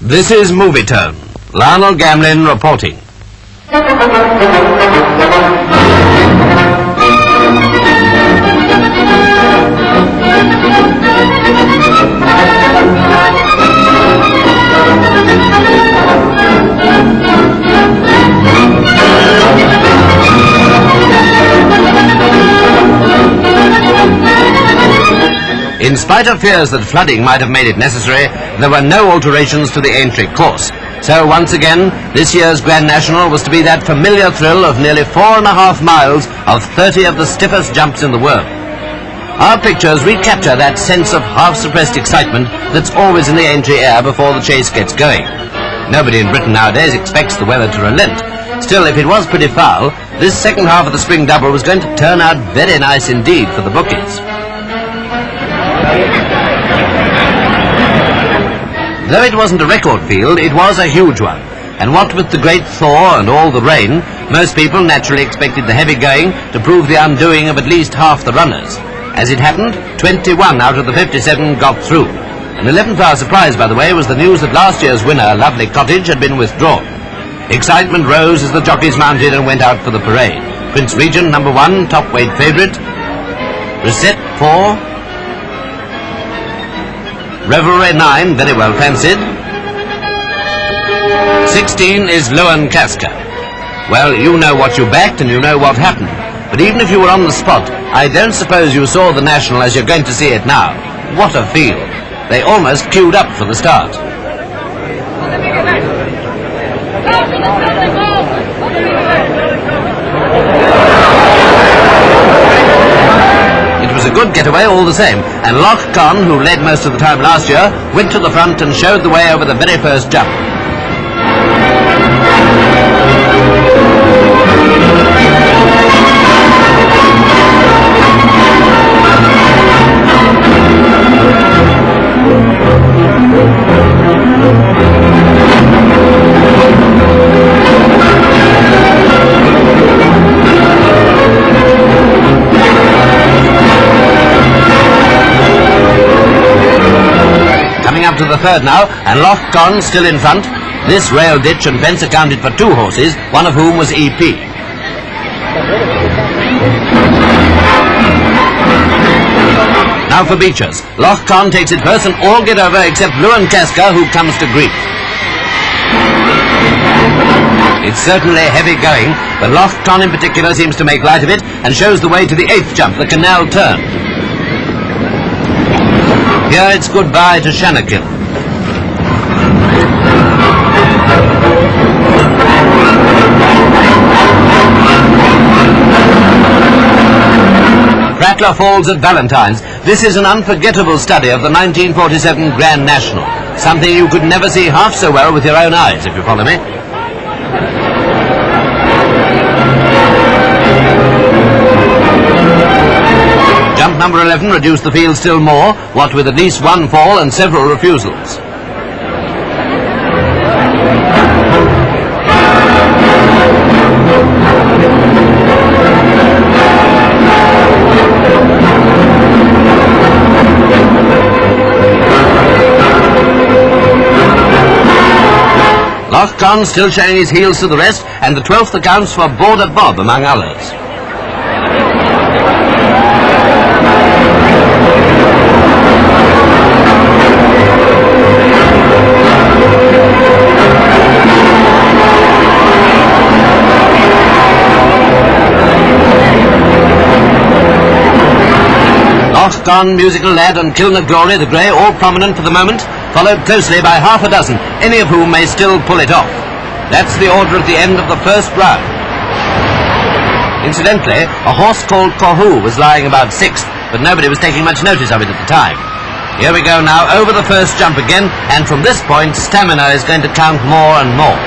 This is Movie Tone. Lionel Gamlin reporting. In spite of fears that flooding might have made it necessary, there were no alterations to the aintree course. So once again, this year's Grand National was to be that familiar thrill of nearly 4.5 miles of 30 of the stiffest jumps in the world. Our pictures recapture that sense of half-suppressed excitement that's always in the aintree air before the chase gets going. Nobody in Britain nowadays expects the weather to relent. Still, if it was pretty foul, this second half of the spring double was going to turn out very nice indeed for the bookies. Though it wasn't a record field, it was a huge one. And what with the great thaw and all the rain, most people naturally expected the heavy going to prove the undoing of at least half the runners. As it happened, 21 out of the 57 got through. An 11th-hour surprise, by the way, was the news that last year's winner, Lovely Cottage, had been withdrawn. Excitement rose as the jockeys mounted and went out for the parade. Prince Regent, number 1, top weight favourite. Reset 4. Revelry 9, very well fancied. 16 is Lowen Casca. Well, you know what you backed and you know what happened. But even if you were on the spot, I don't suppose you saw the National as you're going to see it now. What a field. They almost queued up for the start. It was a good getaway all the same, and Loch Con, who led most of the time last year, went to the front and showed the way over the very first jump. Up to the third now, and Loch Con still in front. This rail ditch and fence accounted for 2 horses, one of whom was EP. Now for Beechers. Loch Con takes it first and all get over except Lowen Casca, who comes to grief. It's certainly heavy going, but Loch Con in particular seems to make light of it and shows the way to the 8th jump, the canal turn. Here it's goodbye to Shannakill. Prattler falls at Valentine's. This is an unforgettable study of the 1947 Grand National. Something you could never see half so well with your own eyes, if you follow me. Jump number 11 reduced the field still more, what with at least 1 fall and several refusals. Loch Con still showing his heels to the rest, and the 12th accounts for Border Bob, among others. Loch Con, Musical Lad and Kilner Glory, the grey, all prominent for the moment, followed closely by half a dozen, any of whom may still pull it off. That's the order at the end of the first round. Incidentally, a horse called Caughoo was lying about 6th, but nobody was taking much notice of it at the time. Here we go now, over the first jump again, and from this point, stamina is going to count more and more.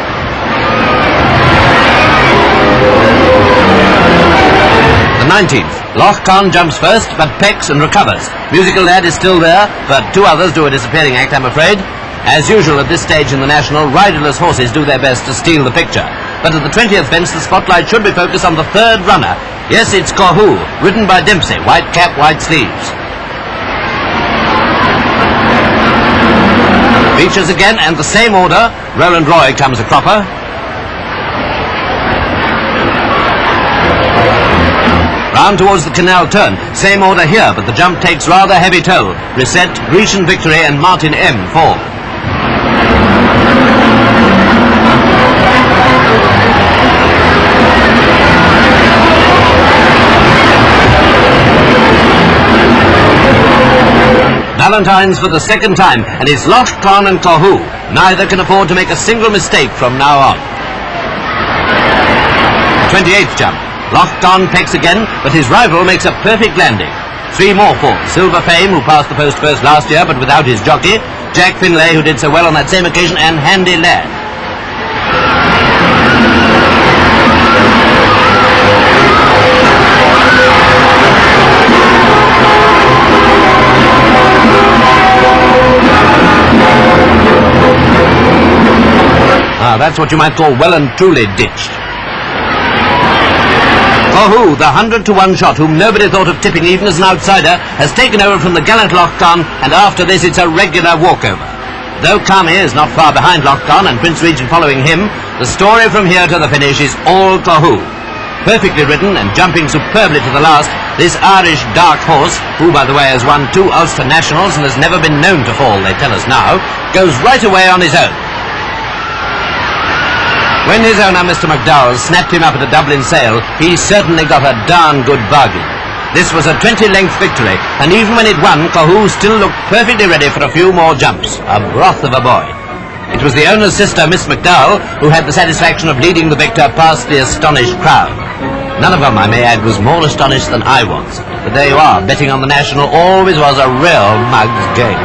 The 19th. Loch Con jumps first, but pecks and recovers. Musical Lad is still there, but 2 others do a disappearing act, I'm afraid. As usual at this stage in the National, riderless horses do their best to steal the picture. But at the 20th fence, the spotlight should be focused on the 3rd runner. Yes, it's Caughoo, ridden by Dempsey, white cap, white sleeves. Reaches again, and the same order. Roland Roy comes a cropper. Round towards the canal turn. Same order here, but the jump takes rather heavy toll. Reset, Grecian Victory and Martin M. fall. Valentine's for the second time, and it's Irish-trained and Caughoo. Neither can afford to make a single mistake from now on. 28th jump. Irish-trained pecks again, but his rival makes a perfect landing. 3 more fall. Silver Fame, who passed the post first last year, but without his jockey. Jack Finlay, who did so well on that same occasion, and Handy Ladd. That's what you might call well and truly ditched. Caughoo, the 100-to-1 shot, whom nobody thought of tipping even as an outsider, has taken over from the gallant Irish-trained, and after this it's a regular walkover. Though Kami is not far behind Irish-trained and Prince Regent following him, the story from here to the finish is all Caughoo. Perfectly ridden and jumping superbly to the last, this Irish dark horse, who by the way has won 2 Ulster Nationals and has never been known to fall, they tell us now, goes right away on his own. When his owner, Mr. McDowell, snapped him up at a Dublin sale, he certainly got a darn good bargain. This was a 20-length victory, and even when it won, Caughoo still looked perfectly ready for a few more jumps. A broth of a boy. It was the owner's sister, Miss McDowell, who had the satisfaction of leading the victor past the astonished crowd. None of them, I may add, was more astonished than I was. But there you are, betting on the National always was a real mug's game.